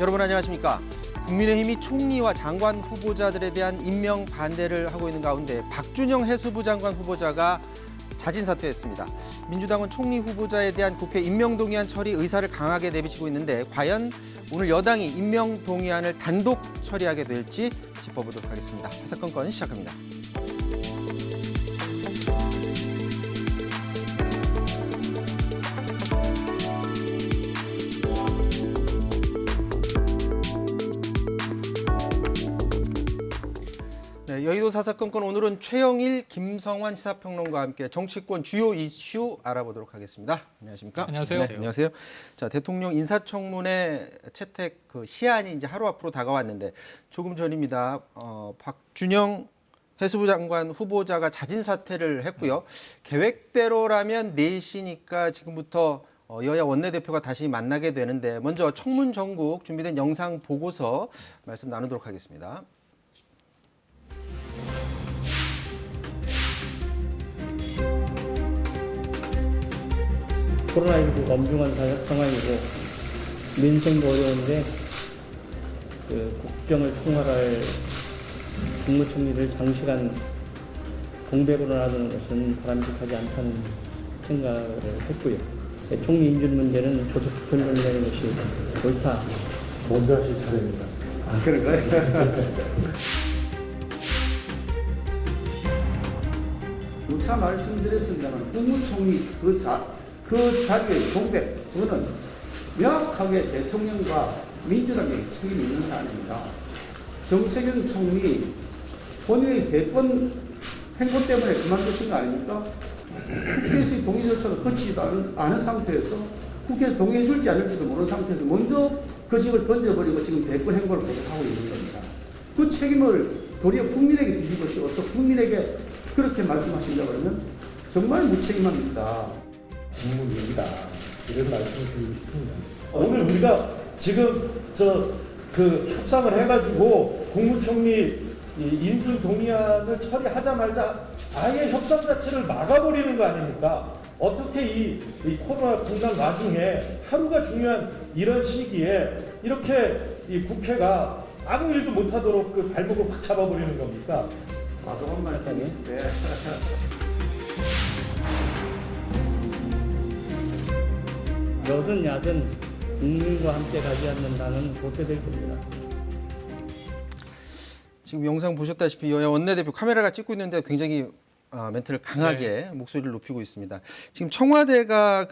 여러분 안녕하십니까? 국민의힘이 총리와 장관 후보자들에 대한 임명 반대를 하고 있는 가운데 박준영 해수부 장관 후보자가 자진 사퇴했습니다. 민주당은 총리 후보자에 대한 국회 임명 동의안 처리 의사를 강하게 내비치고 있는데 과연 오늘 여당이 임명 동의안을 단독 처리하게 될지 짚어보도록 하겠습니다. 사사건건 시작합니다. 네, 여의도 사사건건 오늘은 최영일, 김성환 시사평론가와 함께 정치권 주요 이슈 알아보도록 하겠습니다. 안녕하십니까? 안녕하세요. 네, 안녕하세요. 자, 대통령 인사청문회 채택 시한이 이제 하루 앞으로 다가왔는데 조금 전입니다. 박준영 해수부 장관 후보자가 자진 사퇴를 했고요. 계획대로라면 4시니까 지금부터 여야 원내대표가 다시 만나게 되는데 먼저 청문 전국 준비된 영상 보고서 말씀 나누도록 하겠습니다. 코로나19 엄중한 상황이고 민생도 어려운데 국정을 통할할 국무총리를 장시간 공백으로 놔두는 것은 바람직하지 않다는 생각을 했고요. 총리 인준 문제는 조속 결론내는 것이 옳다. 먼저 하실 차례입니다. 아, 그런가요? 누차 말씀드렸습니다만 국무총리 그 자리의 공백, 그거는 명확하게 대통령과 민주당의 책임이 있는 사안입니다. 정세균 총리 본인의 대권 행보 때문에 그만두신 거 아닙니까? 국회에서의 동의 절차가 거치지도 않은 상태에서 국회에서 동의해 줄지 않을지도 모르는 상태에서 먼저 그 직을 던져버리고 지금 대권 행보를 계속하고 있는 겁니다. 그 책임을 도리어 국민에게 뒤집어 씌워서 국민에게 그렇게 말씀하신다 그러면 정말 무책임합니다. 국무위기다. 이런 말씀을 드리고 싶습니다. 오늘 우리가 지금 협상을 해가지고 국무총리 인준 동의안을 처리하자 말자 아예 협상 자체를 막아버리는 거 아닙니까? 어떻게 이 코로나 분단 와중에 하루가 중요한 이런 시기에 이렇게 이 국회가 아무 일도 못하도록 그 발목을 확 잡아버리는 겁니까? 과도한 말씀인데. 여든 야든 국민과 함께 가지 않는다는 도태될 겁니다. 지금 영상 보셨다시피 여야 원내대표 카메라가 찍고 있는데 굉장히 멘트를 강하게 목소리를 높이고 있습니다. 지금 청와대가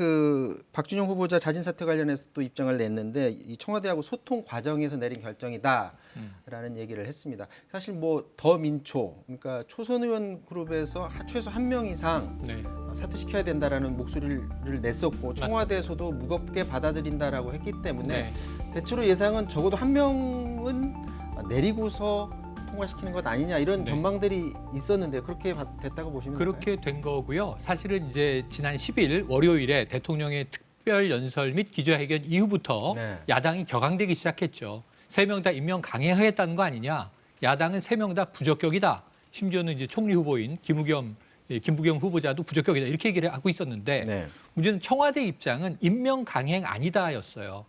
박준영 후보자 자진 사퇴 관련해서 또 입장을 냈는데 이 청와대하고 소통 과정에서 내린 결정이다라는 얘기를 했습니다. 사실 더 민초, 그러니까 초선 의원 그룹에서 최소 1명 이상 사퇴시켜야 된다라는 목소리를 냈었고 청와대에서도 무겁게 받아들인다라고 했기 때문에 대체로 예상은 적어도 1명은 내리고서 통과시키는 것 아니냐 이런 전망들이 있었는데 그렇게 됐다고 보시면 그렇게 될까요? 된 거고요. 사실은 이제 지난 10일 월요일에 대통령의 특별 연설 및 기자회견 이후부터 야당이 격앙되기 시작했죠. 3명 다 임명 강행하겠다는 거 아니냐. 야당은 3명 다 부적격이다. 심지어는 이제 총리 후보인 김부겸 후보자도 부적격이다. 이렇게 얘기를 하고 있었는데 문제는 청와대 입장은 임명 강행 아니다였어요.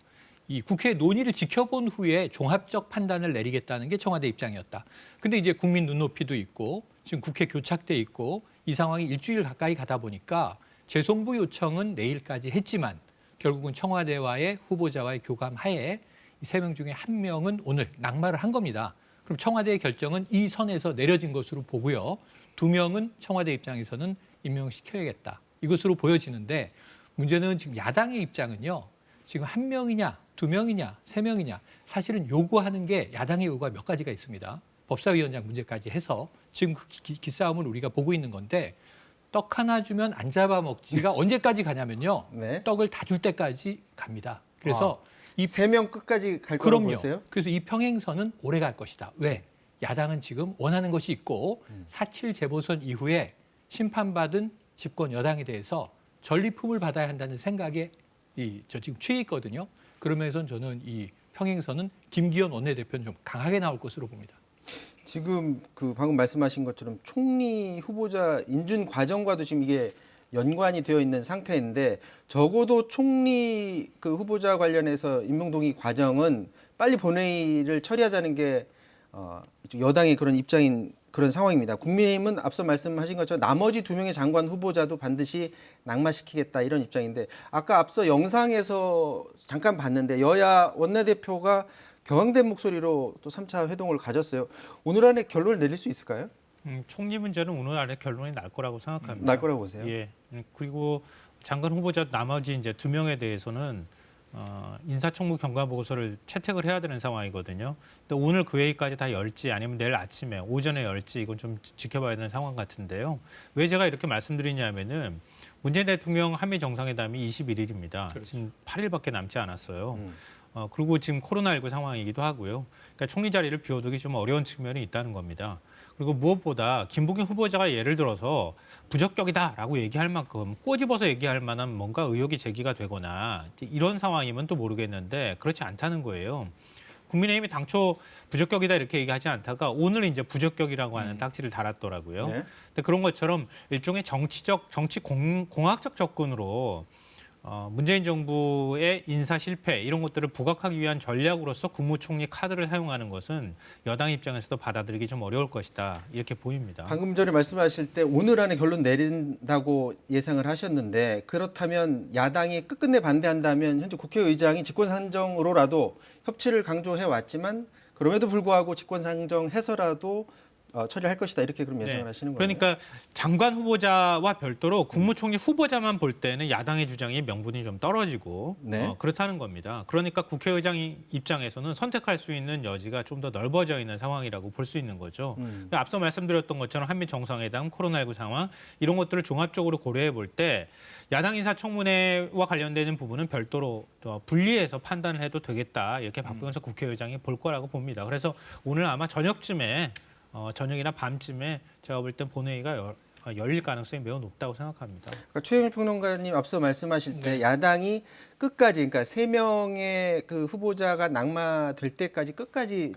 이 국회 논의를 지켜본 후에 종합적 판단을 내리겠다는 게 청와대 입장이었다. 근데 이제 국민 눈높이도 있고 지금 국회 교착돼 있고 이 상황이 일주일 가까이 가다 보니까 재송부 요청은 내일까지 했지만 결국은 청와대와의 후보자와의 교감 하에 이 3명 중에 1명은 오늘 낙마를 한 겁니다. 그럼 청와대의 결정은 이 선에서 내려진 것으로 보고요. 2명은 청와대 입장에서는 임명시켜야겠다. 이것으로 보여지는데 문제는 지금 야당의 입장은요. 지금 1명이냐, 2명이냐, 3명이냐 사실은 요구하는 게 야당의 요구가 몇 가지가 있습니다. 법사위원장 문제까지 해서 지금 그 기싸움을 우리가 보고 있는 건데 떡 하나 주면 안 잡아먹지가 언제까지 가냐면요. 떡을 다 줄 때까지 갑니다. 그래서 이 3명 끝까지 갈 거라고 보세요? 그래서 이 평행선은 오래 갈 것이다. 왜? 야당은 지금 원하는 것이 있고 4.7 재보선 이후에 심판받은 집권 여당에 대해서 전리품을 받아야 한다는 생각에 지금 취해 있거든요. 그러면서 저는 이 평행선은 김기현 원내대표는 좀 강하게 나올 것으로 봅니다. 지금 방금 말씀하신 것처럼 총리 후보자 인준 과정과도 지금 이게 연관이 되어 있는 상태인데 적어도 총리 후보자 관련해서 임명 동의 과정은 빨리 본회의를 처리하자는 게 이쪽 여당의 그런 입장인 그런 상황입니다. 국민의힘은 앞서 말씀하신 것처럼 나머지 2명의 장관 후보자도 반드시 낙마시키겠다 이런 입장인데 아까 앞서 영상에서 잠깐 봤는데 여야 원내대표가 격앙된 목소리로 또 3차 회동을 가졌어요. 오늘 안에 결론을 내릴 수 있을까요? 총리 문제는 오늘 안에 결론이 날 거라고 생각합니다. 날 거라고 보세요? 예. 그리고 장관 후보자 나머지 이제 2명에 대해서는 인사청무 경과 보고서를 채택을 해야 되는 상황이거든요. 근데 오늘 그 회의까지 다 열지 아니면 내일 아침에 오전에 열지 이건 좀 지켜봐야 되는 상황 같은데요. 왜 제가 이렇게 말씀드리냐면은 문재인 대통령 한미 정상회담이 21일입니다. 그렇죠. 지금 8일밖에 남지 않았어요. 그리고 지금 코로나19 상황이기도 하고요. 그러니까 총리 자리를 비워두기 좀 어려운 측면이 있다는 겁니다. 그리고 무엇보다 김부겸 후보자가 예를 들어서 부적격이다라고 얘기할 만큼 꼬집어서 얘기할 만한 뭔가 의혹이 제기가 되거나 이런 상황이면 또 모르겠는데 그렇지 않다는 거예요. 국민의힘이 당초 부적격이다 이렇게 얘기하지 않다가 오늘 이제 부적격이라고 하는 딱지를 달았더라고요. 네. 근데 그런 것처럼 일종의 공학적 접근으로 문재인 정부의 인사 실패 이런 것들을 부각하기 위한 전략으로서 국무총리 카드를 사용하는 것은 여당 입장에서도 받아들이기 좀 어려울 것이다 이렇게 보입니다. 방금 전에 말씀하실 때 오늘 안에 결론 내린다고 예상을 하셨는데 그렇다면 야당이 끝끝내 반대한다면 현재 국회의장이 직권상정으로라도 협치를 강조해 왔지만 그럼에도 불구하고 직권상정해서라도 처리할 것이다 이렇게 그럼 예상을 하시는 거예요? 그러니까 장관 후보자와 별도로 국무총리 후보자만 볼 때는 야당의 주장이 명분이 좀 떨어지고 네. 그렇다는 겁니다. 그러니까 국회의장 입장에서는 선택할 수 있는 여지가 좀 더 넓어져 있는 상황이라고 볼 수 있는 거죠. 앞서 말씀드렸던 것처럼 한미 정상회담, 코로나19 상황 이런 것들을 종합적으로 고려해 볼 때 야당 인사청문회와 관련되는 부분은 별도로 분리해서 판단을 해도 되겠다 이렇게 박병석 국회의장이 볼 거라고 봅니다. 그래서 오늘 아마 저녁쯤에 저녁이나 밤쯤에 제가 볼 땐 본회의가 열릴 가능성이 매우 높다고 생각합니다. 그러니까 최영일 평론가님 앞서 말씀하실 때 야당이 끝까지 그러니까 3명의 그 후보자가 낙마될 때까지 끝까지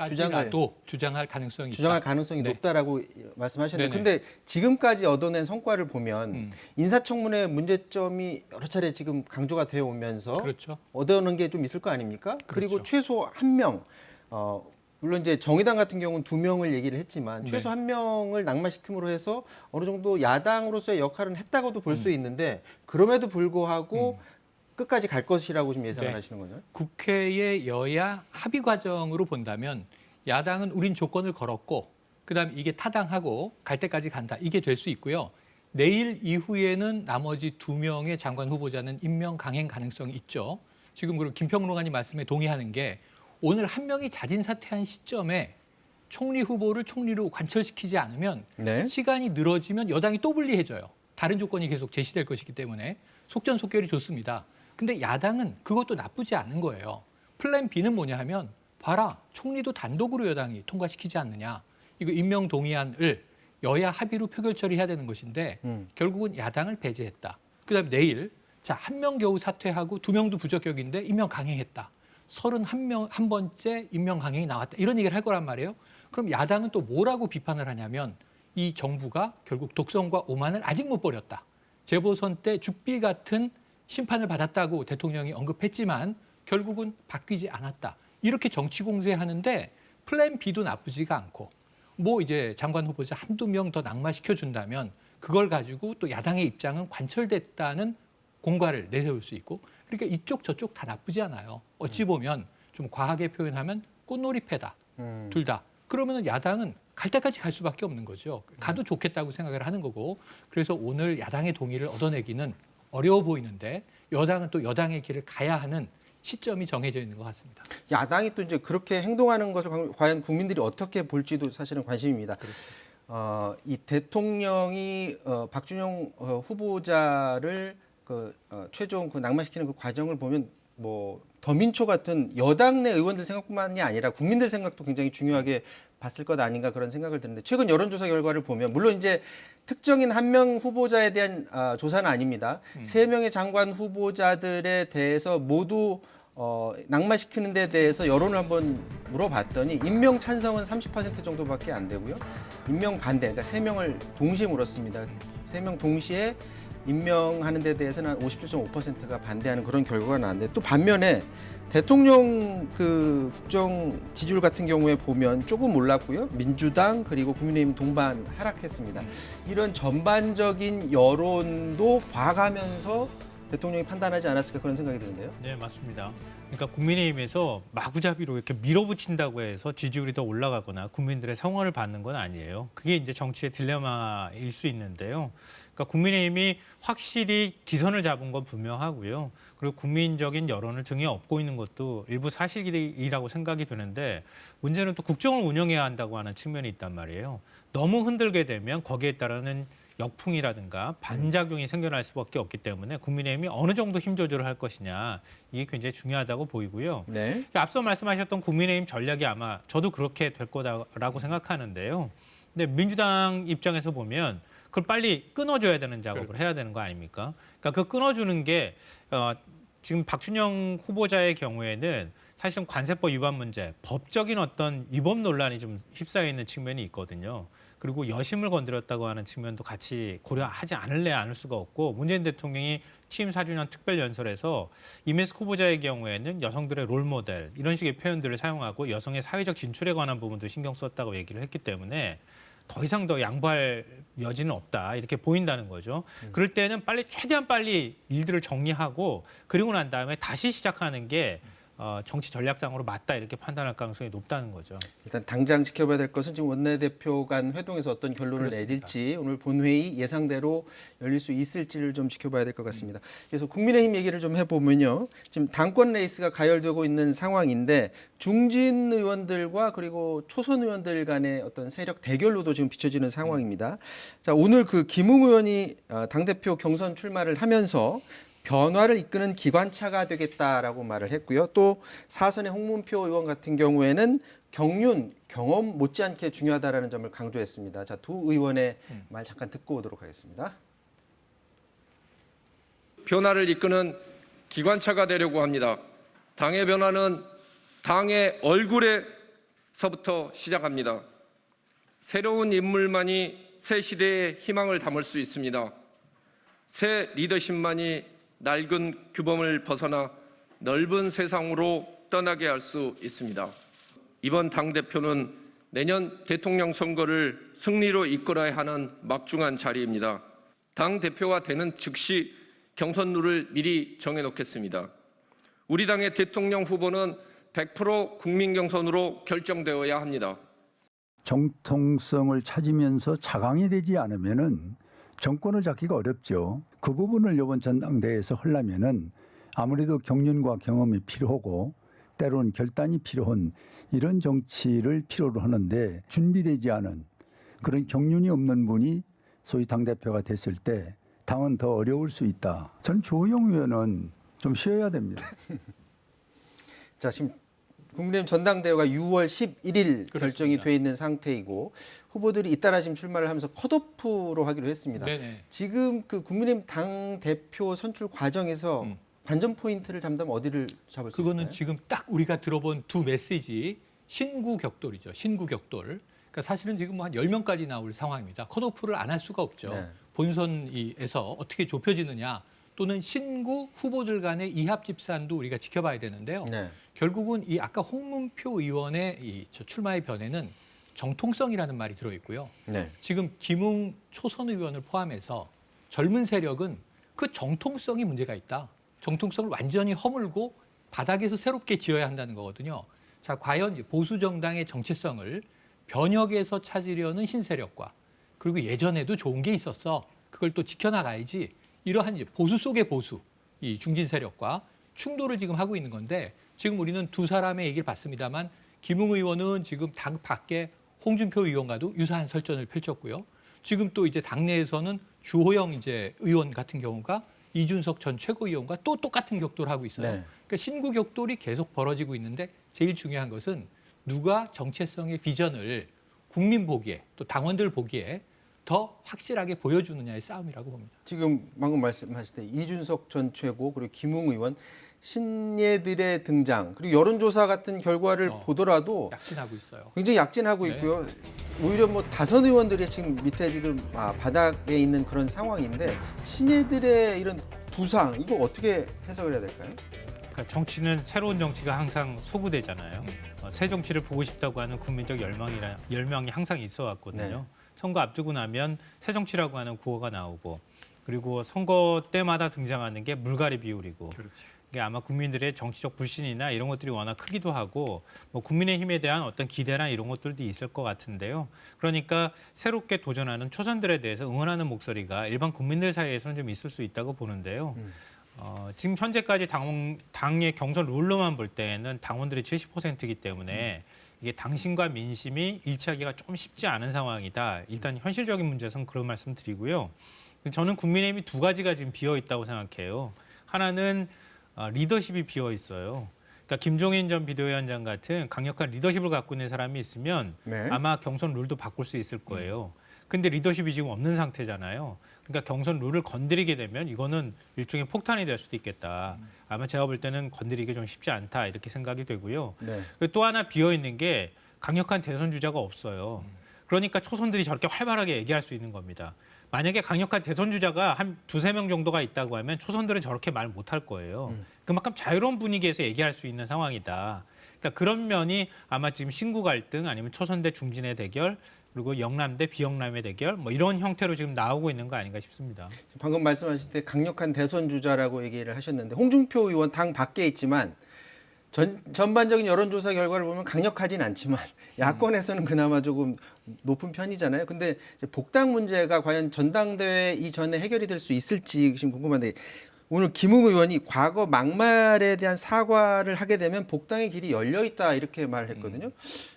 주장할 가능성이 주장할 있다. 가능성이 네. 높다라고 말씀하셨는데 네네. 근데 지금까지 얻어낸 성과를 보면 인사청문회 문제점이 여러 차례 지금 강조가 되어 오면서 그렇죠. 얻어낸 게 좀 있을 거 아닙니까? 그리고 그렇죠. 최소 1명 물론 이제 정의당 같은 경우는 2명을 얘기를 했지만 네. 최소 1명을 낙마시킴으로 해서 어느 정도 야당으로서의 역할은 했다고도 볼 수 있는데 그럼에도 불구하고 끝까지 갈 것이라고 좀 예상을 네. 하시는 거죠? 국회의 여야 합의 과정으로 본다면 야당은 우린 조건을 걸었고 그다음에 이게 타당하고 갈 때까지 간다. 이게 될 수 있고요. 내일 이후에는 나머지 2명의 장관 후보자는 임명 강행 가능성이 있죠. 지금 그리고 김평론가님 말씀에 동의하는 게 오늘 1명이 자진 사퇴한 시점에 총리 후보를 총리로 관철시키지 않으면 네. 시간이 늘어지면 여당이 또 불리해져요. 다른 조건이 계속 제시될 것이기 때문에 속전속결이 좋습니다. 근데 야당은 그것도 나쁘지 않은 거예요. 플랜 B는 뭐냐 하면 봐라. 총리도 단독으로 여당이 통과시키지 않느냐. 이거 임명 동의안을 여야 합의로 표결 처리해야 되는 것인데 결국은 야당을 배제했다. 그다음에 내일 자 1명 겨우 사퇴하고 2명도 부적격인데 임명 강행했다. 31번째 임명 강행이 나왔다. 이런 얘기를 할 거란 말이에요. 그럼 야당은 또 뭐라고 비판을 하냐면 이 정부가 결국 독선과 오만을 아직 못 버렸다. 재보선 때 죽비 같은 심판을 받았다고 대통령이 언급했지만 결국은 바뀌지 않았다. 이렇게 정치 공세하는데 플랜 B도 나쁘지가 않고 뭐 이제 장관 후보자 한두 명 더 낙마시켜 준다면 그걸 가지고 또 야당의 입장은 관철됐다는 공과를 내세울 수 있고 그러니까 이쪽 저쪽 다 나쁘지 않아요. 어찌 보면 좀 과하게 표현하면 꽃놀이패다. 둘 다. 그러면 야당은 갈 때까지 갈 수밖에 없는 거죠. 가도 좋겠다고 생각을 하는 거고 그래서 오늘 야당의 동의를 얻어내기는 어려워 보이는데 여당은 또 여당의 길을 가야 하는 시점이 정해져 있는 것 같습니다. 야당이 또 이제 그렇게 행동하는 것을 과연 국민들이 어떻게 볼지도 사실은 관심입니다. 그렇죠. 이 대통령이 박준영 후보자를 최종 낙마시키는 그 과정을 보면 뭐 더민초 같은 여당 내 의원들 생각뿐만이 아니라 국민들 생각도 굉장히 중요하게 봤을 것 아닌가 그런 생각을 드는데 최근 여론조사 결과를 보면 물론 이제 특정인 1명 후보자에 대한 조사는 아닙니다. 3명의 장관 후보자들에 대해서 모두 낙마시키는 데 대해서 여론을 한번 물어봤더니 임명 찬성은 30% 정도밖에 안 되고요. 임명 반대, 그러니까 3명을 동시에 물었습니다. 3명 동시에 임명하는 데 대해서는 한 57.5%가 반대하는 그런 결과가 나왔는데 또 반면에 대통령 그 국정 지지율 같은 경우에 보면 조금 올랐고요. 민주당 그리고 국민의힘 동반 하락했습니다. 이런 전반적인 여론도 봐가면서 대통령이 판단하지 않았을까 그런 생각이 드는데요. 네, 맞습니다. 그러니까 국민의힘에서 마구잡이로 이렇게 밀어붙인다고 해서 지지율이 더 올라가거나 국민들의 성원을 받는 건 아니에요. 그게 이제 정치의 딜레마일 수 있는데요. 그러니까 국민의힘이 확실히 기선을 잡은 건 분명하고요. 그리고 국민적인 여론을 등에 업고 있는 것도 일부 사실이라고 생각이 드는데 문제는 또 국정을 운영해야 한다고 하는 측면이 있단 말이에요. 너무 흔들게 되면 거기에 따르는 역풍이라든가 반작용이 생겨날 수밖에 없기 때문에 국민의힘이 어느 정도 힘 조절을 할 것이냐 이게 굉장히 중요하다고 보이고요. 네. 앞서 말씀하셨던 국민의힘 전략이 아마 저도 그렇게 될 거라고 생각하는데요. 근데 민주당 입장에서 보면 그걸 빨리 끊어줘야 되는 작업을 해야 되는 거 아닙니까? 그러니까 그 끊어주는 게 지금 박준영 후보자의 경우에는 사실은 관세법 위반 문제, 법적인 어떤 위법 논란이 좀 휩싸여 있는 측면이 있거든요. 그리고 여심을 건드렸다고 하는 측면도 같이 고려하지 않을 수가 없고 문재인 대통령이 취임 4주년 특별연설에서 이명박 후보자의 경우에는 여성들의 롤모델 이런 식의 표현들을 사용하고 여성의 사회적 진출에 관한 부분도 신경 썼다고 얘기를 했기 때문에 더 이상 더 양보할 여지는 없다 이렇게 보인다는 거죠. 그럴 때는 최대한 빨리 일들을 정리하고 그리고 난 다음에 다시 시작하는 게 정치 전략상으로 맞다 이렇게 판단할 가능성이 높다는 거죠. 일단 당장 지켜봐야 될 것은 지금 원내대표 간 회동에서 어떤 결론을 그렇습니다. 내릴지 오늘 본회의 예상대로 열릴 수 있을지를 좀 지켜봐야 될 것 같습니다. 그래서 국민의힘 얘기를 좀 해보면요. 지금 당권 레이스가 가열되고 있는 상황인데 중진 의원들과 그리고 초선 의원들 간의 어떤 세력 대결로도 지금 비춰지는 상황입니다. 자, 오늘 그 김웅 의원이 당대표 경선 출마를 하면서 변화를 이끄는 기관차가 되겠다라고 말을 했고요. 또 사선의 홍문표 의원 같은 경우에는 경륜, 경험 못지않게 중요하다라는 점을 강조했습니다. 자, 두 의원의 말 잠깐 듣고 오도록 하겠습니다. 변화를 이끄는 기관차가 되려고 합니다. 당의 변화는 당의 얼굴에서부터 시작합니다. 새로운 인물만이 새 시대의 희망을 담을 수 있습니다. 새 리더십만이 낡은 규범을 벗어나 넓은 세상으로 떠나게 할 수 있습니다. 이번 당대표는 내년 대통령 선거를 승리로 이끌어야 하는 막중한 자리입니다. 당대표가 되는 즉시 경선 룰을 미리 정해놓겠습니다. 우리 당의 대통령 후보는 100% 국민 경선으로 결정되어야 합니다. 정통성을 찾으면서 자강이 되지 않으면은 정권을 잡기가 어렵죠. 그 부분을 이번 전당대회에서 하려면은 아무래도 경륜과 경험이 필요하고 때로는 결단이 필요한 이런 정치를 필요로 하는데 준비되지 않은 그런 경륜이 없는 분이 소위 당대표가 됐을 때 당은 더 어려울 수 있다. 전 주호영 의원은 좀 쉬어야 됩니다. 자, 지금 국민의힘 전당대회가 6월 11일 결정이 돼 있는 상태이고 후보들이 잇따라 지금 출마를 하면서 컷오프로 하기로 했습니다. 네네. 지금 그 국민의힘 당 대표 선출 과정에서 관전 포인트를 잡다면 어디를 잡을 수 있을까요? 그거는 지금 딱 우리가 들어본 두 메시지 신구격돌이죠. 신구격돌. 그러니까 사실은 지금 한 10명까지 나올 상황입니다. 컷오프를 안 할 수가 없죠. 네. 본선에서 어떻게 좁혀지느냐 또는 신구 후보들 간의 이합 집산도 우리가 지켜봐야 되는데요. 네. 결국은 이 아까 홍문표 의원의 저 출마의 변에는 정통성이라는 말이 들어있고요. 네. 지금 김웅 초선 의원을 포함해서 젊은 세력은 그 정통성이 문제가 있다. 정통성을 완전히 허물고 바닥에서 새롭게 지어야 한다는 거거든요. 자, 과연 보수 정당의 정체성을 변혁에서 찾으려는 신세력과 그리고 예전에도 좋은 게 있었어. 그걸 또 지켜나가야지. 이러한 보수 속의 보수, 이 중진 세력과 충돌을 지금 하고 있는 건데 지금 우리는 두 사람의 얘기를 봤습니다만 김웅 의원은 지금 당 밖에 홍준표 의원과도 유사한 설전을 펼쳤고요. 지금 또 이제 당내에서는 주호영 의원 같은 경우가 이준석 전 최고위원과 또 똑같은 격돌을 하고 있어요. 네. 그러니까 신구 격돌이 계속 벌어지고 있는데 제일 중요한 것은 누가 정체성의 비전을 국민 보기에 또 당원들 보기에 더 확실하게 보여주느냐의 싸움이라고 봅니다. 지금 방금 말씀하실 때 이준석 전 최고 그리고 김웅 의원 신예들의 등장 그리고 여론조사 같은 결과를 보더라도 약진하고 있어요. 굉장히 약진하고 네. 있고요. 오히려 뭐 다선 의원들이 지금 밑에 지금 바닥에 있는 그런 상황인데 신예들의 이런 부상 이거 어떻게 해석을 해야 될까요? 그러니까 정치는 새로운 정치가 항상 소구되잖아요. 새 정치를 보고 싶다고 하는 국민적 열망이 항상 있어 왔거든요. 네. 선거 앞두고 나면 새 정치라고 하는 구호가 나오고 그리고 선거 때마다 등장하는 게 물갈이 비율이고 이게 아마 국민들의 정치적 불신이나 이런 것들이 워낙 크기도 하고 뭐 국민의힘에 대한 어떤 기대나 이런 것들도 있을 것 같은데요. 그러니까 새롭게 도전하는 초선들에 대해서 응원하는 목소리가 일반 국민들 사이에서는 좀 있을 수 있다고 보는데요. 지금 현재까지 당의 경선 룰로만 볼 때는 당원들이 70%이기 때문에 이게 당신과 민심이 일치하기가 좀 쉽지 않은 상황이다. 일단 현실적인 문제에서는 그런 말씀 드리고요. 저는 국민의힘이 두 가지가 지금 비어 있다고 생각해요. 하나는 리더십이 비어 있어요. 그러니까 김종인 전 비대위원장 같은 강력한 리더십을 갖고 있는 사람이 있으면 네. 아마 경선 룰도 바꿀 수 있을 거예요. 근데 리더십이 지금 없는 상태잖아요. 그러니까 경선 룰을 건드리게 되면 이거는 일종의 폭탄이 될 수도 있겠다. 아마 제가 볼 때는 건드리기 좀 쉽지 않다 이렇게 생각이 되고요. 네. 그리고 또 하나 비어 있는 게 강력한 대선 주자가 없어요. 그러니까 초선들이 저렇게 활발하게 얘기할 수 있는 겁니다. 만약에 강력한 대선 주자가 한 두세 명 정도가 있다고 하면 초선들은 저렇게 말 못할 거예요. 그만큼 자유로운 분위기에서 얘기할 수 있는 상황이다. 그러니까 그런 면이 아마 지금 신구 갈등 아니면 초선대 중진의 대결 그리고 영남대 비영남의 대결 뭐 이런 형태로 지금 나오고 있는 거 아닌가 싶습니다. 방금 말씀하실 때 강력한 대선 주자라고 얘기를 하셨는데 홍준표 의원 당 밖에 있지만 전반적인 여론조사 결과를 보면 강력하진 않지만 야권에서는 그나마 조금 높은 편이잖아요. 근데 이제 복당 문제가 과연 전당대회 이전에 해결이 될 수 있을지 지금 궁금한데 오늘 김웅 의원이 과거 막말에 대한 사과를 하게 되면 복당의 길이 열려 있다 이렇게 말을 했거든요.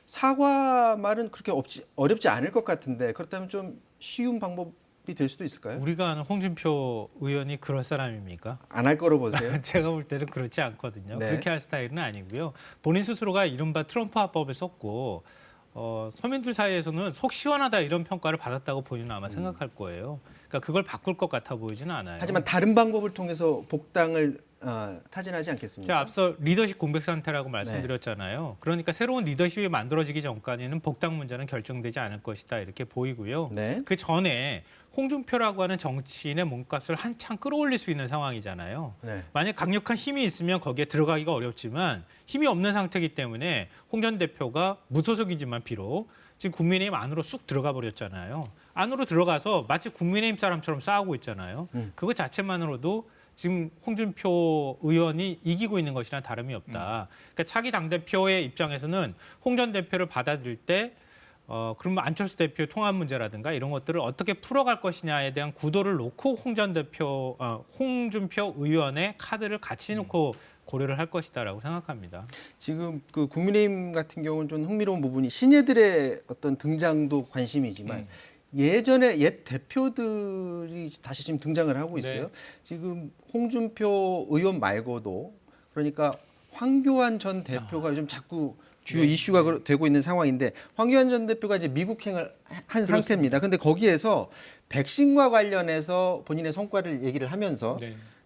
사과 말은 그렇게 어렵지 않을 것 같은데 그렇다면 좀 쉬운 방법이 될 수도 있을까요? 우리가 아는 홍준표 의원이 그럴 사람입니까? 안 할 거로 보세요. 제가 볼 때는 그렇지 않거든요. 네. 그렇게 할 스타일은 아니고요. 본인 스스로가 이른바 트럼프 화법을 썼고 서민들 사이에서는 속 시원하다 이런 평가를 받았다고 본인은 아마 생각할 거예요. 그러니까 그걸 바꿀 것 같아 보이지는 않아요. 하지만 다른 방법을 통해서 복당을 타진하지 않겠습니까? 제가 앞서 리더십 공백 상태라고 말씀드렸잖아요. 그러니까 새로운 리더십이 만들어지기 전까지는 복당 문제는 결정되지 않을 것이다 이렇게 보이고요. 네. 그 전에 홍준표라고 하는 정치인의 몸값을 한창 끌어올릴 수 있는 상황이잖아요. 네. 만약 강력한 힘이 있으면 거기에 들어가기가 어렵지만 힘이 없는 상태이기 때문에 홍 전 대표가 무소속이지만 비록 지금 국민의힘 안으로 쑥 들어가 버렸잖아요. 안으로 들어가서 마치 국민의힘 사람처럼 싸우고 있잖아요. 그것 자체만으로도 지금 홍준표 의원이 이기고 있는 것이나 다름이 없다. 그러니까 차기 당대표의 입장에서는 홍 전 대표를 받아들일 때 그러면 안철수 대표의 통합 문제라든가 이런 것들을 어떻게 풀어갈 것이냐에 대한 구도를 놓고 홍준표 의원의 카드를 같이 놓고 고려를 할 것이다라고 생각합니다. 지금 그 국민의힘 같은 경우는 좀 흥미로운 부분이 신예들의 어떤 등장도 관심이지만 예전에 옛 대표들이 다시 지금 등장을 하고 있어요. 네. 지금 홍준표 의원 말고도 그러니까 황교안 전 대표가 요즘 자꾸 주요 이슈가 되고 있는 상황인데 황교안 전 대표가 이제 미국행을 한 상태입니다. 근데 거기에서 백신과 관련해서 본인의 성과를 얘기를 하면서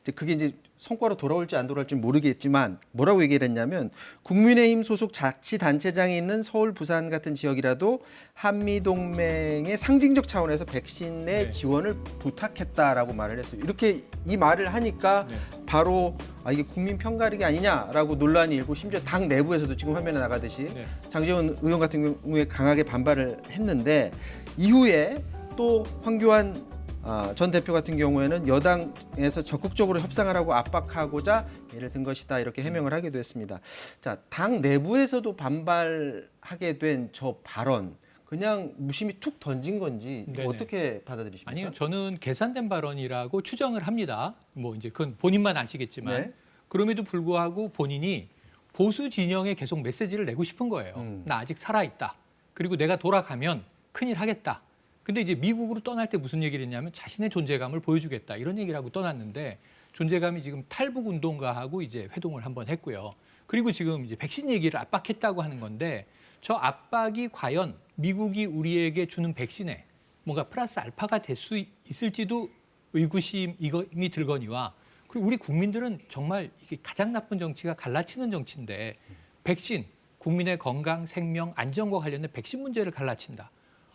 이제 그게 이제 성과로 돌아올지 안 돌아올지 모르겠지만 뭐라고 얘기를 했냐면 국민의힘 소속 자치단체장이 있는 서울, 부산 같은 지역이라도 한미동맹의 상징적 차원에서 백신의 지원을 부탁했다라고 말을 했어요. 이렇게 이 말을 하니까 바로 이게 국민 편가르기 아니냐라고 논란이 일고 심지어 당 내부에서도 지금 화면에 나가듯이 장제원 의원 같은 경우에 강하게 반발을 했는데 이후에 또 황교안 전 대표 같은 경우에는 여당에서 적극적으로 협상하라고 압박하고자 예를 든 것이다 이렇게 해명을 하기도 했습니다. 자, 당 내부에서도 반발하게 된 저 발언 그냥 무심히 툭 던진 건지 어떻게 받아들이십니까? 아니요, 저는 계산된 발언이라고 추정을 합니다. 뭐 이제 그건 본인만 아시겠지만 그럼에도 불구하고 본인이 보수 진영에 계속 메시지를 내고 싶은 거예요. 나 아직 살아있다. 그리고 내가 돌아가면 큰일 하겠다. 근데 이제 미국으로 떠날 때 무슨 얘기를 했냐면 자신의 존재감을 보여주겠다 이런 얘기를 하고 떠났는데 존재감이 지금 탈북 운동가하고 이제 회동을 한번 했고요. 그리고 지금 이제 백신 얘기를 압박했다고 하는 건데 저 압박이 과연 미국이 우리에게 주는 백신에 뭔가 플러스 알파가 될 수 있을지도 의구심이 들거니와 그리고 우리 국민들은 정말 이게 가장 나쁜 정치가 갈라치는 정치인데 백신, 국민의 건강, 생명, 안전과 관련된 백신 문제를 갈라친다.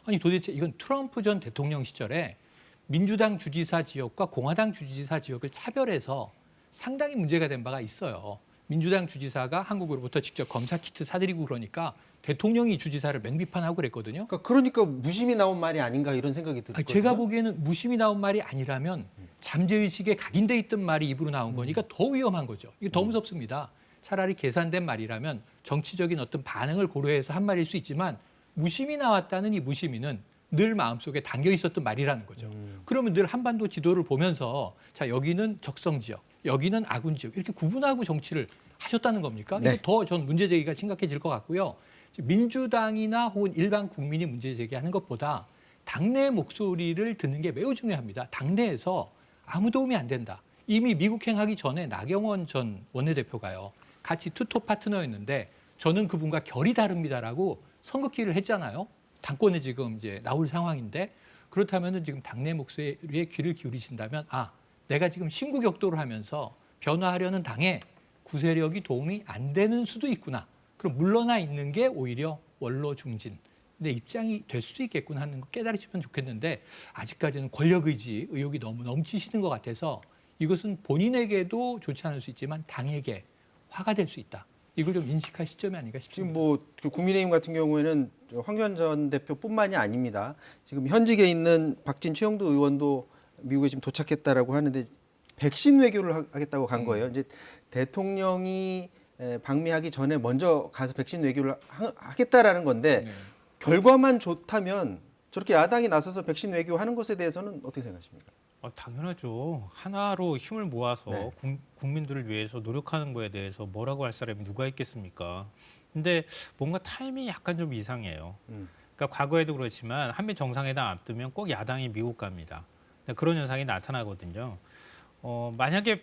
아니 도대체 이건 트럼프 전 대통령 시절에 민주당 주지사 지역과 공화당 주지사 지역을 차별해서 상당히 문제가 된 바가 있어요. 민주당 주지사가 한국으로부터 직접 검사 키트 사드리고 그러니까 대통령이 주지사를 맹비판하고 그랬거든요. 그러니까 무심히 나온 말이 아닌가 이런 생각이 들거든요. 제가 보기에는 무심히 나온 말이 아니라면 잠재의식에 각인돼 있던 말이 입으로 나온 거니까 더 위험한 거죠. 이게 더 무섭습니다. 차라리 계산된 말이라면 정치적인 어떤 반응을 고려해서 한 말일 수 있지만 무심히 나왔다는 이 무심히는 늘 마음속에 담겨 있었던 말이라는 거죠. 그러면 늘 한반도 지도를 보면서 자 여기는 적성 지역, 여기는 아군 지역 이렇게 구분하고 정치를 하셨다는 겁니까? 네. 이거 더 전 문제 제기가 심각해질 것 같고요. 민주당이나 혹은 일반 국민이 문제 제기하는 것보다 당내 목소리를 듣는 게 매우 중요합니다. 당내에서 아무 도움이 안 된다. 이미 미국행하기 전에 나경원 전 원내대표가요. 같이 투톱 파트너였는데 저는 그분과 결이 다릅니다라고 선긋기를 했잖아요. 당권에 지금 이제 나올 상황인데 그렇다면은 지금 당내 목소리에 귀를 기울이신다면 내가 지금 신구격도를 하면서 변화하려는 당에 구세력이 도움이 안 되는 수도 있구나. 그럼 물러나 있는 게 오히려 원로 중진 내 입장이 될 수도 있겠구나 하는 거 깨달으시면 좋겠는데 아직까지는 권력 의지 의욕이 너무 넘치시는 것 같아서 이것은 본인에게도 좋지 않을 수 있지만 당에게 화가 될 수 있다. 이걸 좀 인식할 시점이 아닌가 싶습니다. 지금 뭐 국민의힘 같은 경우에는 황교안 전 대표뿐만이 아닙니다. 지금 현직에 있는 박진 최영도 의원도 미국에 지금 도착했다라고 하는데 백신 외교를 하겠다고 간 거예요. 이제 대통령이 방미하기 전에 먼저 가서 백신 외교를 하겠다라는 건데 결과만 좋다면 저렇게 야당이 나서서 백신 외교하는 것에 대해서는 어떻게 생각하십니까? 당연하죠. 하나로 힘을 모아서 네. 국민들을 위해서 노력하는 거에 대해서 뭐라고 할 사람이 누가 있겠습니까? 근데 뭔가 타이밍이 약간 좀 이상해요. 그러니까 과거에도 그렇지만 한미 정상회담 앞두면 꼭 야당이 미국 갑니다. 그런 현상이 나타나거든요. 만약에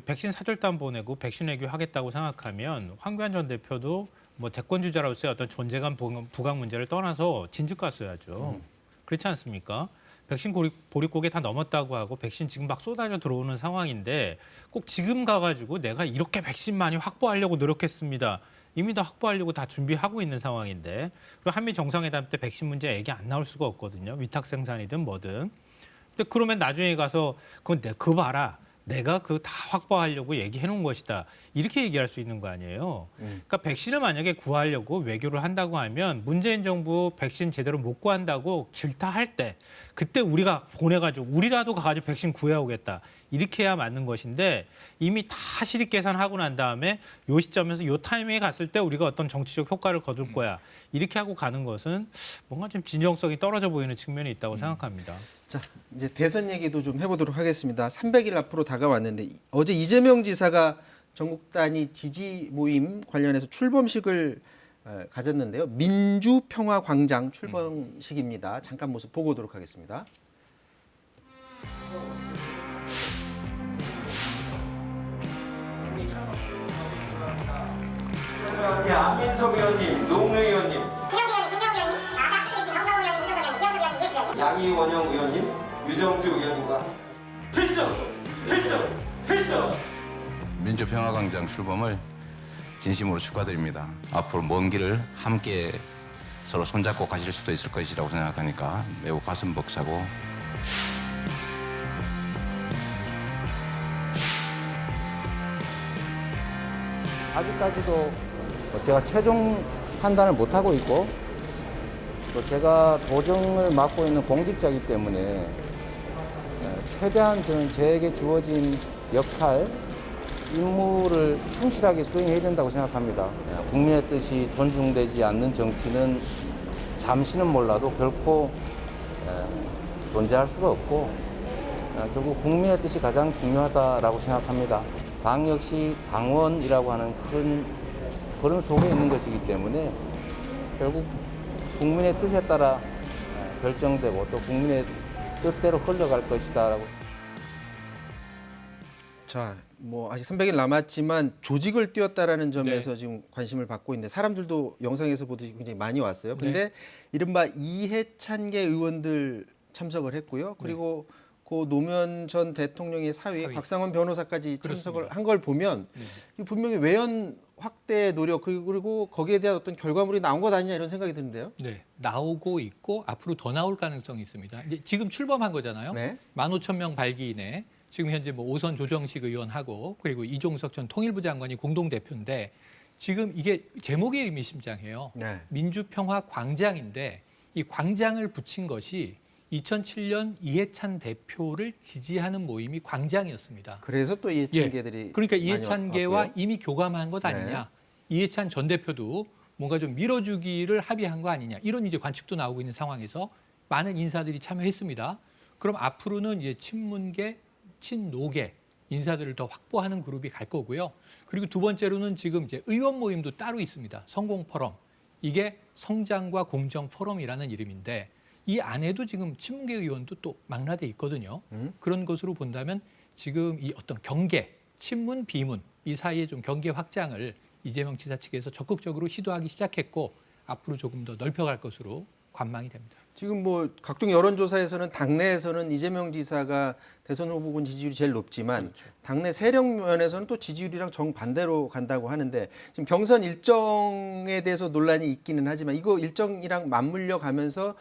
백신 사절단 보내고 백신 외교하겠다고 생각하면 황교안 전 대표도 뭐 대권 주자로서의 어떤 존재감 부각 문제를 떠나서 진즉 갔어야죠. 그렇지 않습니까? 백신 보릿고개 다 넘었다고 하고 백신 지금 막 쏟아져 들어오는 상황인데 꼭 지금 가가지고 내가 이렇게 백신 많이 확보하려고 노력했습니다. 이미 다 확보하려고 다 준비하고 있는 상황인데 그리고 한미 정상회담 때 백신 문제 얘기 안 나올 수가 없거든요. 위탁 생산이든 뭐든. 근데 그러면 나중에 가서 그거 봐라. 내가 그 다 확보하려고 얘기해 놓은 것이다. 이렇게 얘기할 수 있는 거 아니에요. 그러니까 백신을 만약에 구하려고 외교를 한다고 하면 문재인 정부 백신 제대로 못 구한다고 질타할 때 그때 우리가 보내가지고 우리라도 가가지고 백신 구해오겠다. 이렇게 해야 맞는 것인데 이미 다 실익 계산하고 난 다음에 요 시점에서 요 타이밍에 갔을 때 우리가 어떤 정치적 효과를 거둘 거야. 이렇게 하고 가는 것은 뭔가 좀 진정성이 떨어져 보이는 측면이 있다고 생각합니다. 자, 이제 대선 얘기도 좀 해보도록 하겠습니다. 300일 앞으로 다가왔는데 어제 이재명 지사가 전국 단위 지지 모임 관련해서 출범식을 가졌는데요. 민주평화광장 출범식입니다. 잠깐 모습 보고 오도록 하겠습니다. 안민석 의원님, 노웅래 의원님, 양희원영 의원님, 유정주 의원님과 필수! 민주평화광장 출범을 진심으로 축하드립니다. 앞으로 먼 길을 함께 서로 손잡고 가실 수도 있을 것이라고 생각하니까 매우 가슴 벅차고 아직까지도 제가 최종 판단을 못하고 있고 또 제가 도정을 맡고 있는 공직자이기 때문에 최대한 저는 저에게 주어진 역할, 임무를 충실하게 수행해야 된다고 생각합니다. 국민의 뜻이 존중되지 않는 정치는 잠시는 몰라도 결코 존재할 수가 없고 결국 국민의 뜻이 가장 중요하다라고 생각합니다. 당 역시 당원이라고 하는 그런 속에 있는 것이기 때문에 결국 국민의 뜻에 따라 결정되고 또 국민의 뜻대로 흘러갈 것이다라고. 자, 뭐 아직 300일 남았지만 조직을 띄웠다라는 점에서 지금 관심을 받고 있는데 사람들도 영상에서 보듯이 굉장히 많이 왔어요. 근데 이른바 이해찬계 의원들 참석을 했고요. 그리고 그 노무현 전 대통령의 사위 박상원 변호사까지 참석을 한 걸 보면 분명히 외연 확대 노력 그리고 거기에 대한 어떤 결과물이 나온 것 아니냐 이런 생각이 드는데요. 네, 나오고 있고 앞으로 더 나올 가능성이 있습니다. 이제 지금 출범한 거잖아요. 15,000명 발기 이내 지금 현재 뭐 오선 조정식 의원하고 그리고 이종석 전 통일부 장관이 공동 대표인데 지금 이게 제목이 의미심장해요. 네. 민주평화 광장인데 이 광장을 붙인 것이 2007년 이해찬 대표를 지지하는 모임이 광장이었습니다. 그래서 또 이해찬계들이 그러니까 많이 이해찬계와 왔고요. 이미 교감한 것 아니냐. 이해찬 전 대표도 뭔가 좀 밀어주기를 합의한 거 아니냐. 이런 이제 관측도 나오고 있는 상황에서 많은 인사들이 참여했습니다. 그럼 앞으로는 이제 친문계, 친노계 인사들을 더 확보하는 그룹이 갈 거고요. 그리고 두 번째로는 지금 이제 의원 모임도 따로 있습니다. 성공 포럼. 이게 성장과 공정 포럼이라는 이름인데 이 안에도 지금 친문계 의원도 또 망라돼 있거든요. 그런 것으로 본다면 지금 이 어떤 경계, 친문, 비문 이 사이에 좀 경계 확장을 이재명 지사 측에서 적극적으로 시도하기 시작했고 앞으로 조금 더 넓혀갈 것으로 관망이 됩니다. 지금 뭐 각종 여론조사에서는 당내에서는 이재명 지사가 대선 후보군 지지율이 제일 높지만 당내 세력 면에서는 또 지지율이랑 정반대로 간다고 하는데 지금 경선 일정에 대해서 논란이 있기는 하지만 이거 일정이랑 맞물려 가면서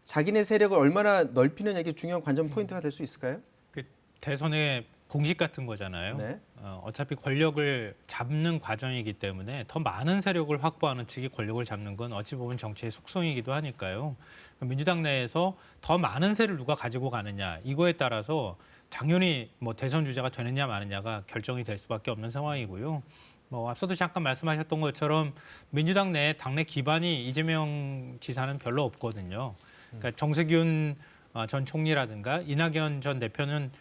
자기네 세력을 얼마나 넓히느냐 이게 중요한 관전 포인트가 될 수 있을까요? 그 대선의 공식 같은 거잖아요. 네. 어차피 권력을 잡는 과정이기 때문에 더 많은 세력을 확보하는 측이 권력을 잡는 건 어찌 보면 정치의 속성이기도 하니까요. 민주당 내에서 더 많은 세를 누가 가지고 가느냐 이거에 따라서 당연히 뭐 대선 주자가 되느냐 마느냐가 결정이 될 수밖에 없는 상황이고요. 뭐 앞서도 잠깐 말씀하셨던 것처럼 민주당 내 당내 기반이 이재명 지사는 별로 없거든요. 그러니까 정세균 전 총리라든가 이낙연 전 대표는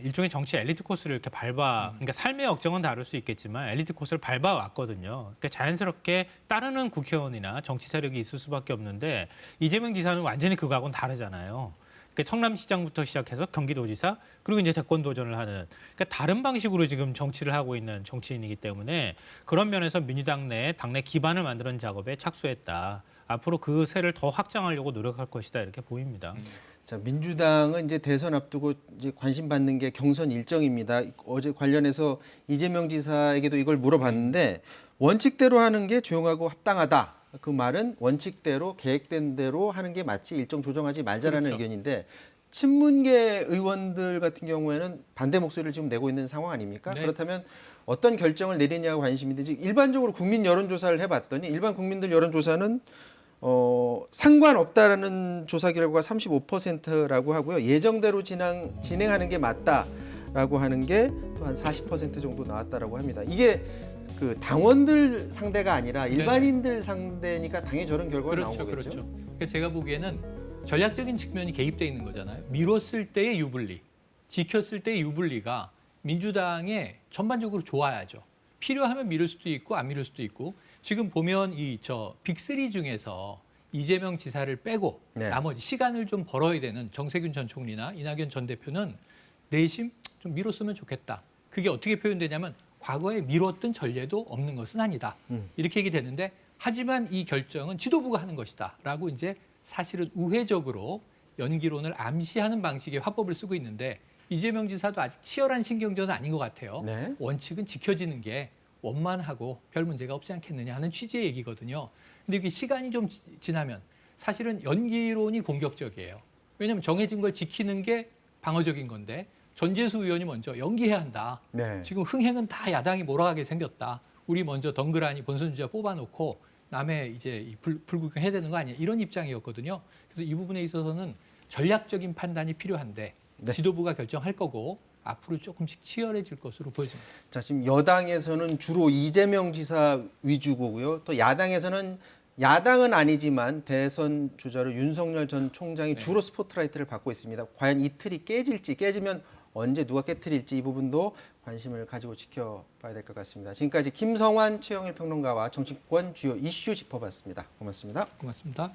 일종의 정치 엘리트 코스를 이렇게 그러니까 삶의 역정은 다를 수 있겠지만 엘리트 코스를 밟아왔거든요. 그러니까 자연스럽게 따르는 국회의원이나 정치 세력이 있을 수밖에 없는데 이재명 지사는 완전히 그거하고는 다르잖아요. 그러니까 성남시장부터 시작해서 경기도지사 그리고 이제 대권 도전을 하는 그러니까 다른 방식으로 지금 정치를 하고 있는 정치인이기 때문에 그런 면에서 민주당 내 당내 기반을 만드는 작업에 착수했다. 앞으로 그 세를 더 확장하려고 노력할 것이다 이렇게 보입니다. 자, 민주당은 이제 대선 앞두고 이제 관심 받는 게 경선 일정입니다. 어제 관련해서 이재명 지사에게도 이걸 물어봤는데 원칙대로 하는 게 조용하고 합당하다. 그 말은 원칙대로 계획된 대로 하는 게 맞지 일정 조정하지 말자라는 그렇죠. 의견인데 친문계 의원들 같은 경우에는 반대 목소리를 지금 내고 있는 상황 아닙니까? 네. 그렇다면 어떤 결정을 내리냐가 관심인데 지금 일반적으로 국민 여론조사를 해봤더니 일반 국민들 여론조사는 상관없다라는 조사 결과가 35%라고 하고요. 예정대로 진행하는 게 맞다라고 하는 게 또 한 40% 정도 나왔다라고 합니다. 이게 그 당원들 상대가 아니라 일반인들 상대니까 당연히 저런 결과가 나온 거겠죠. 그렇죠. 그러니까 제가 보기에는 전략적인 측면이 개입돼 있는 거잖아요. 미뤘을 때의 유불리, 지켰을 때의 유불리가 민주당에 전반적으로 좋아야죠. 필요하면 미룰 수도 있고 안 미룰 수도 있고 지금 보면 이 빅3 중에서 이재명 지사를 빼고 나머지 시간을 좀 벌어야 되는 정세균 전 총리나 이낙연 전 대표는 내심 좀 미뤘으면 좋겠다. 그게 어떻게 표현되냐면 과거에 미뤘던 전례도 없는 것은 아니다. 이렇게 얘기되는데 하지만 이 결정은 지도부가 하는 것이다. 라고 이제 사실은 우회적으로 연기론을 암시하는 방식의 화법을 쓰고 있는데 이재명 지사도 아직 치열한 신경전은 아닌 것 같아요. 네. 원칙은 지켜지는 게 원만하고 별 문제가 없지 않겠느냐 하는 취지의 얘기거든요. 근데 이게 시간이 좀 지나면 사실은 연기론이 공격적이에요. 왜냐하면 정해진 걸 지키는 게 방어적인 건데 전재수 의원이 먼저 연기해야 한다. 네. 지금 흥행은 다 야당이 몰아가게 생겼다. 우리 먼저 덩그라니 본선주자 뽑아놓고 남의 이제 불구경해야 되는 거 아니야. 이런 입장이었거든요. 그래서 이 부분에 있어서는 전략적인 판단이 필요한데 지도부가 결정할 거고 앞으로 조금씩 치열해질 것으로 보여집니다. 자, 지금 여당에서는 주로 이재명 지사 위주고요. 또 야당에서는 야당은 아니지만 대선 주자로 윤석열 전 총장이 주로 스포트라이트를 받고 있습니다. 과연 이 틀이 깨질지 깨지면 언제 누가 깨트릴지 이 부분도 관심을 가지고 지켜봐야 될 것 같습니다. 지금까지 김성환 최영일 평론가와 정치권 주요 이슈 짚어봤습니다. 고맙습니다. 고맙습니다.